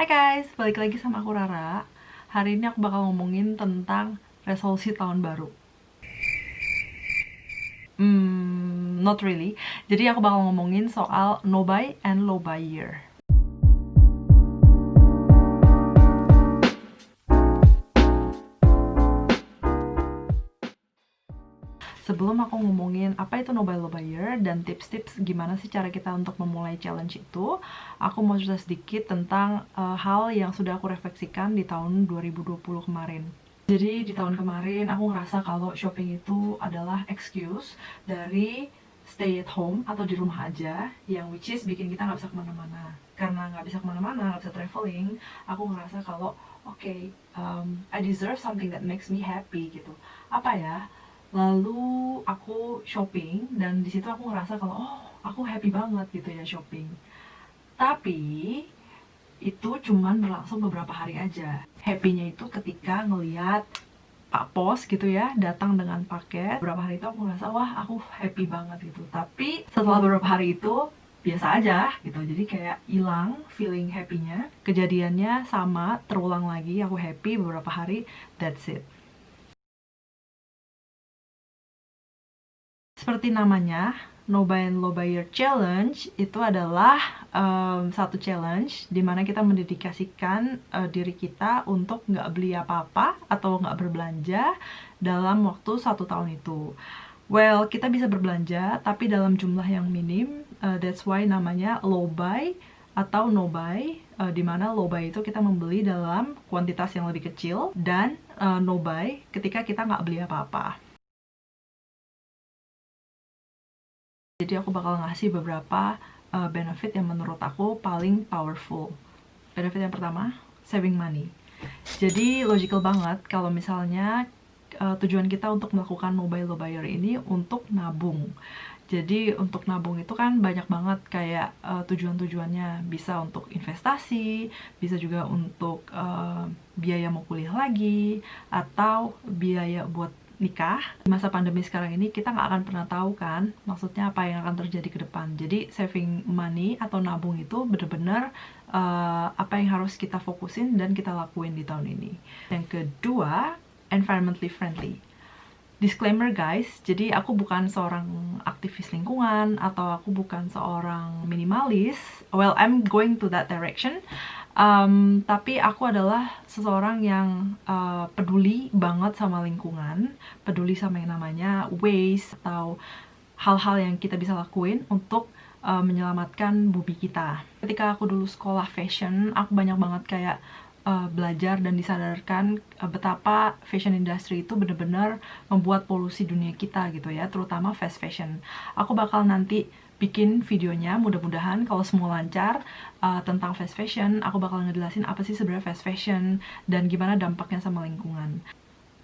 Hai guys, balik lagi sama aku Rara. Hari ini aku bakal ngomongin tentang resolusi tahun baru. Not really. Jadi aku bakal ngomongin soal no buy and low buy year. Sebelum aku ngomongin apa itu no buy low buy year dan tips-tips gimana sih cara kita untuk memulai challenge itu, aku mau cerita sedikit tentang hal yang sudah aku refleksikan di tahun 2020 kemarin. Jadi di tahun kemarin aku ngerasa kalau shopping itu adalah excuse dari stay at home atau di rumah aja, yang which is bikin kita nggak bisa kemana-mana. Karena nggak bisa kemana-mana, nggak bisa traveling, aku ngerasa kalau okay, I deserve something that makes me happy gitu. Apa ya? Lalu aku shopping dan di situ aku ngerasa kalau aku happy banget gitu ya shopping. Tapi itu cuman berlangsung beberapa hari aja. Happy-nya itu ketika ngeliat Pak Pos gitu ya datang dengan paket. Beberapa hari itu aku ngerasa wah aku happy banget gitu. Tapi setelah beberapa hari itu biasa aja gitu. Jadi kayak hilang feeling happy-nya. Kejadiannya sama terulang lagi, aku happy beberapa hari, that's it. Seperti namanya, No Buy and Low Buy Year Challenge itu adalah satu challenge dimana kita mendedikasikan diri kita untuk nggak beli apa-apa atau nggak berbelanja dalam waktu 1 tahun itu. Well, kita bisa berbelanja tapi dalam jumlah yang minim, that's why namanya low buy atau no buy, dimana low buy itu kita membeli dalam kuantitas yang lebih kecil, dan no buy ketika kita nggak beli apa-apa. Jadi aku bakal ngasih beberapa benefit yang menurut aku paling powerful. Benefit yang pertama, saving money. Jadi logical banget kalau misalnya tujuan kita untuk melakukan no buy low buyer ini untuk nabung. Jadi untuk nabung itu kan banyak banget kayak tujuan-tujuannya. Bisa untuk investasi, bisa juga untuk biaya mau kuliah lagi, atau biaya buat nikah. Di masa pandemi sekarang ini kita nggak akan pernah tahu kan maksudnya apa yang akan terjadi ke depan. Jadi saving money atau nabung itu bener-bener apa yang harus kita fokusin dan kita lakuin di tahun ini. Yang kedua, environmentally friendly. Disclaimer guys, jadi aku bukan seorang aktivis lingkungan atau aku bukan seorang minimalis. Well, I'm going to that direction. Tapi aku adalah seseorang yang peduli banget sama lingkungan, peduli sama yang namanya waste atau hal-hal yang kita bisa lakuin untuk menyelamatkan bumi kita. Ketika aku dulu sekolah fashion, aku banyak banget kayak belajar dan disadarkan betapa fashion industry itu benar-benar membuat polusi dunia kita gitu ya, terutama fast fashion. Aku bakal nanti bikin videonya, mudah-mudahan kalau semua lancar, tentang fast fashion. Aku bakal ngejelasin apa sih sebenarnya fast fashion dan gimana dampaknya sama lingkungan.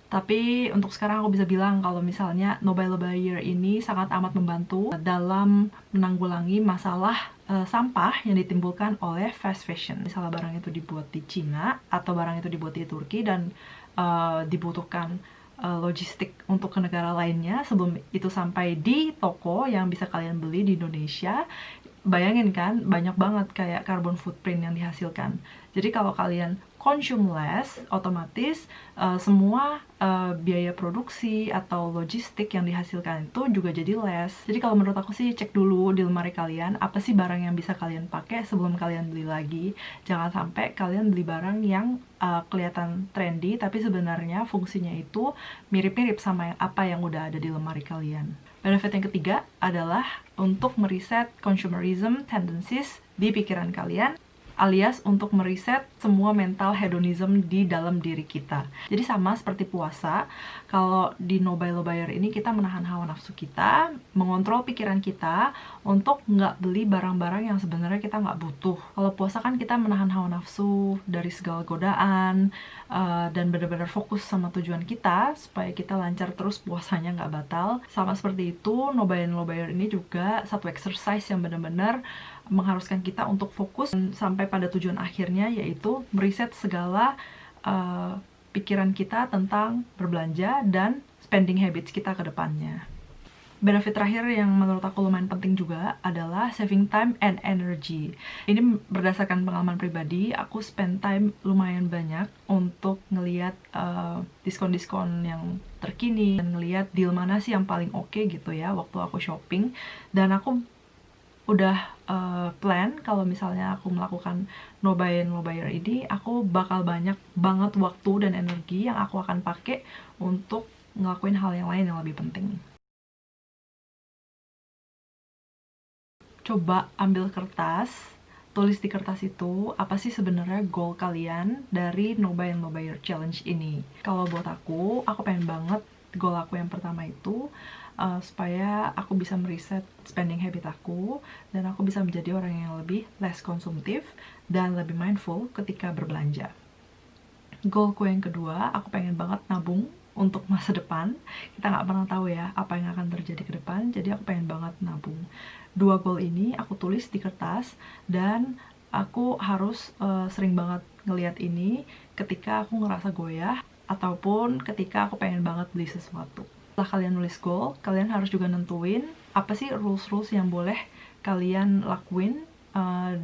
Tapi untuk sekarang aku bisa bilang kalau misalnya No Buy Low Buy Year ini sangat amat membantu dalam menanggulangi masalah sampah yang ditimbulkan oleh fast fashion. Misalnya barang itu dibuat di Cina atau barang itu dibuat di Turki dan dibutuhkan logistik untuk ke negara lainnya sebelum itu sampai di toko yang bisa kalian beli di Indonesia. Bayangin kan, banyak banget kayak carbon footprint yang dihasilkan. Jadi kalau kalian consume less, otomatis semua biaya produksi atau logistik yang dihasilkan itu juga jadi less. Jadi kalau menurut aku sih cek dulu di lemari kalian apa sih barang yang bisa kalian pakai sebelum kalian beli lagi. Jangan sampai kalian beli barang yang kelihatan trendy tapi sebenarnya fungsinya itu mirip-mirip sama apa yang udah ada di lemari kalian. Benefit yang ketiga adalah untuk meriset consumerism tendencies di pikiran kalian, alias untuk meriset semua mental hedonism di dalam diri kita. Jadi sama seperti puasa, kalau di No Buy Low Buy Year ini kita menahan hawa nafsu kita, mengontrol pikiran kita untuk nggak beli barang-barang yang sebenarnya kita nggak butuh. Kalau puasa kan kita menahan hawa nafsu dari segala godaan, dan benar-benar fokus sama tujuan kita supaya kita lancar terus puasanya nggak batal. Sama seperti itu, No Buy and Low Buy Year ini juga satu exercise yang benar-benar mengharuskan kita untuk fokus sampai pada tujuan akhirnya, yaitu meriset segala pikiran kita tentang berbelanja dan spending habits kita ke depannya. Benefit terakhir yang menurut aku lumayan penting juga adalah saving time and energy. Ini berdasarkan pengalaman pribadi, aku spend time lumayan banyak untuk ngeliat diskon-diskon yang terkini dan ngeliat deal mana sih yang paling oke gitu ya waktu aku shopping. Dan aku udah plan kalau misalnya aku melakukan no buyer ini, aku bakal banyak banget waktu dan energi yang aku akan pakai untuk ngelakuin hal yang lain yang lebih penting. Coba ambil kertas, tulis di kertas itu apa sih sebenarnya goal kalian dari no buyer challenge ini. Kalau buat aku pengen banget goal aku yang pertama itu supaya aku bisa mereset spending habit aku dan aku bisa menjadi orang yang lebih less konsumtif dan lebih mindful ketika berbelanja. Goalku yang kedua, aku pengen banget nabung untuk masa depan. Kita nggak pernah tahu ya apa yang akan terjadi ke depan, jadi aku pengen banget nabung. Dua goal ini aku tulis di kertas dan aku harus sering banget ngeliat ini ketika aku ngerasa goyah ataupun ketika aku pengen banget beli sesuatu. Setelah kalian nulis goal, kalian harus juga nentuin apa sih rules-rules yang boleh kalian lakuin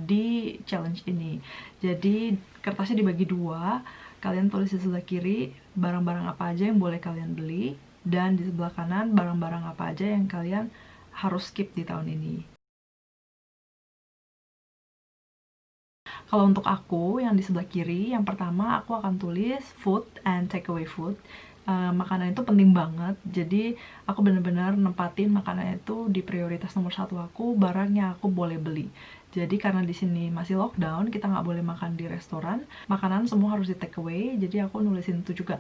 di challenge ini. Jadi kertasnya dibagi dua, kalian tulis di sebelah kiri barang-barang apa aja yang boleh kalian beli, dan di sebelah kanan barang-barang apa aja yang kalian harus skip di tahun ini. Kalau untuk aku yang di sebelah kiri, yang pertama aku akan tulis food and takeaway food. Makanan itu penting banget, jadi aku benar-benar nempatin makanan itu di prioritas nomor satu aku, barangnya aku boleh beli. Jadi karena di sini masih lockdown, kita nggak boleh makan di restoran, makanan semua harus di take away, jadi aku nulisin itu juga.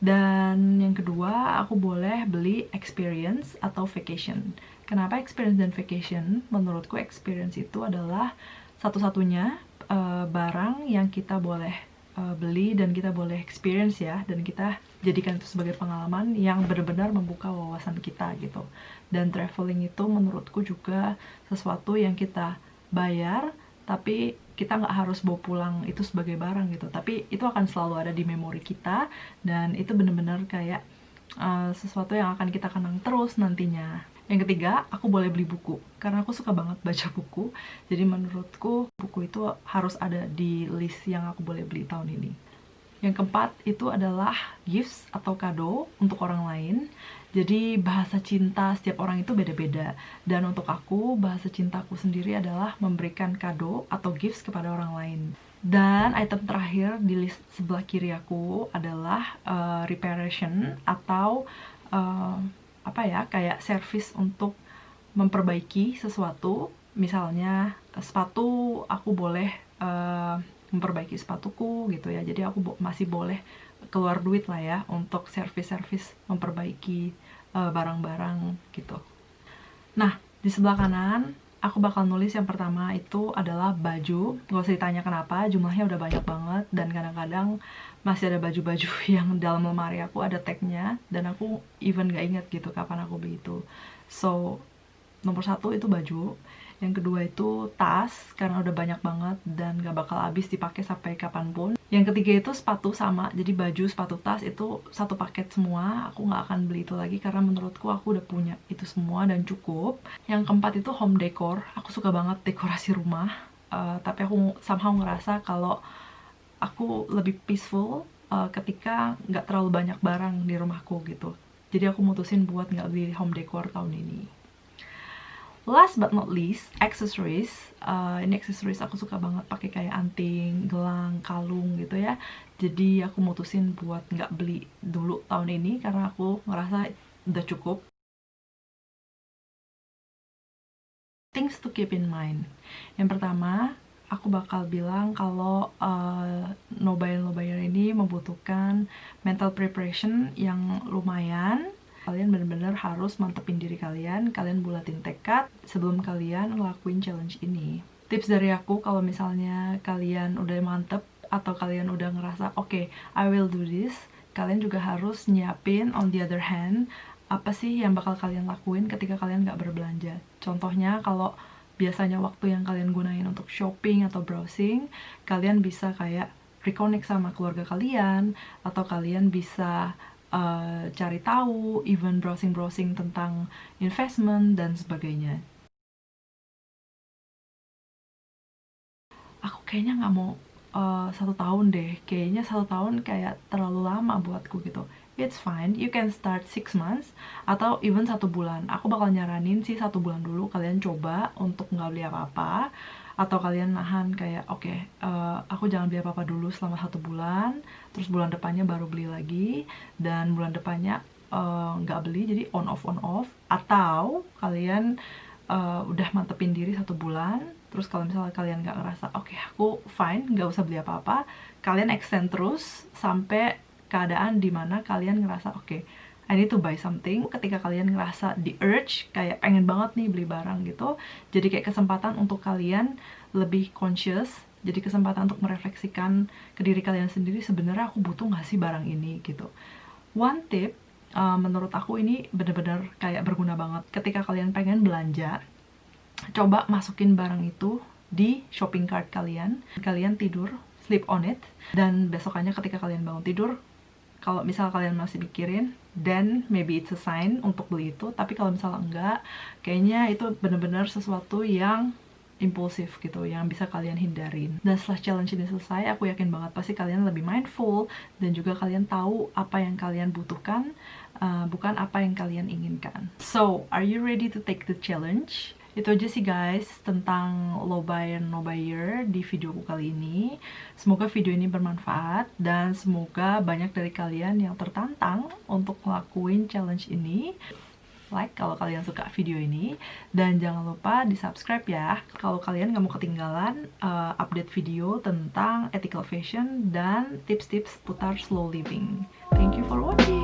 Dan yang kedua, aku boleh beli experience atau vacation. Kenapa experience dan vacation? Menurutku experience itu adalah satu-satunya barang yang kita boleh beli dan kita boleh experience ya, dan kita jadikan itu sebagai pengalaman yang benar-benar membuka wawasan kita gitu. Dan traveling itu menurutku juga sesuatu yang kita bayar tapi kita nggak harus bawa pulang itu sebagai barang gitu, tapi itu akan selalu ada di memori kita dan itu benar-benar kayak sesuatu yang akan kita kenang terus nantinya. Yang ketiga, aku boleh beli buku karena aku suka banget baca buku, jadi menurutku buku itu harus ada di list yang aku boleh beli tahun ini. Yang keempat itu adalah gifts atau kado untuk orang lain. Jadi bahasa cinta setiap orang itu beda-beda. Dan untuk aku, bahasa cintaku sendiri adalah memberikan kado atau gifts kepada orang lain. Dan item terakhir di list sebelah kiri aku adalah reparation atau apa ya, kayak service untuk memperbaiki sesuatu. Misalnya sepatu, aku boleh memperbaiki sepatuku gitu ya, jadi aku masih boleh keluar duit lah ya untuk servis-servis memperbaiki barang-barang gitu. Nah, di sebelah kanan aku bakal nulis yang pertama itu adalah baju. Gak usah ditanya kenapa, jumlahnya udah banyak banget dan kadang-kadang masih ada baju-baju yang dalam lemari aku ada tagnya dan aku even gak inget gitu kapan aku beli itu. So, nomor satu itu baju. Yang kedua itu tas, karena udah banyak banget dan gak bakal habis dipakai sampai kapanpun. Yang ketiga itu sepatu, sama, jadi baju, sepatu, tas itu satu paket semua. Aku gak akan beli itu lagi karena menurutku aku udah punya itu semua dan cukup. Yang keempat itu home decor. Aku suka banget dekorasi rumah, tapi aku somehow ngerasa kalau aku lebih peaceful ketika gak terlalu banyak barang di rumahku gitu. Jadi aku mutusin buat gak beli home decor tahun ini. Last but not least, accessories. Ini accessories aku suka banget pakai kayak anting, gelang, kalung gitu ya. Jadi aku mutusin buat nggak beli dulu tahun ini karena aku ngerasa udah cukup. Things to keep in mind. Yang pertama, aku bakal bilang kalau no buyer ini membutuhkan mental preparation yang lumayan. Kalian benar-benar harus mantepin diri kalian bulatin tekad sebelum kalian ngelakuin challenge ini. Tips dari aku, kalau misalnya kalian udah mantep atau kalian udah ngerasa oke, I will do this, kalian juga harus nyiapin on the other hand apa sih yang bakal kalian lakuin ketika kalian gak berbelanja. Contohnya kalau biasanya waktu yang kalian gunain untuk shopping atau browsing, kalian bisa kayak reconnect sama keluarga kalian, atau kalian bisa cari tahu, even browsing-browsing tentang investment dan sebagainya. Aku kayaknya nggak mau 1 tahun deh, kayaknya 1 tahun kayak terlalu lama buatku gitu. It's fine, you can start 6 months atau even 1 bulan. Aku bakal nyaranin sih 1 bulan dulu kalian coba untuk nggak beli apa-apa, atau kalian nahan kayak oke, aku jangan beli apa-apa dulu selama 1 bulan, terus bulan depannya baru beli lagi, dan bulan depannya nggak beli, jadi on off. Atau kalian udah mantepin diri 1 bulan, terus kalau misalnya kalian nggak ngerasa oke, aku fine, nggak usah beli apa-apa, kalian extend terus sampai keadaan dimana kalian ngerasa oke, I need to buy something. Ketika kalian ngerasa the urge kayak pengen banget nih beli barang gitu, jadi kayak kesempatan untuk kalian lebih conscious, jadi kesempatan untuk merefleksikan ke diri kalian sendiri, sebenarnya aku butuh nggak sih barang ini gitu. One tip, menurut aku ini bener-bener kayak berguna banget ketika kalian pengen belanja. Coba masukin barang itu di shopping cart kalian tidur, sleep on it, dan besokannya ketika kalian bangun tidur, kalau misal kalian masih mikirin, then maybe it's a sign untuk beli itu. Tapi kalau misalnya enggak, kayaknya itu bener-bener sesuatu yang impulsif gitu, yang bisa kalian hindarin. Dan setelah challenge ini selesai, aku yakin banget pasti kalian lebih mindful, dan juga kalian tahu apa yang kalian butuhkan, bukan apa yang kalian inginkan. So, are you ready to take the challenge? Itu aja sih guys tentang low buy and no buyer di videoku kali ini. Semoga video ini bermanfaat, dan semoga banyak dari kalian yang tertantang untuk ngelakuin challenge ini. Like kalau kalian suka video ini, dan jangan lupa di subscribe ya kalau kalian gak mau ketinggalan update video tentang ethical fashion dan tips-tips putar slow living. Thank you for watching.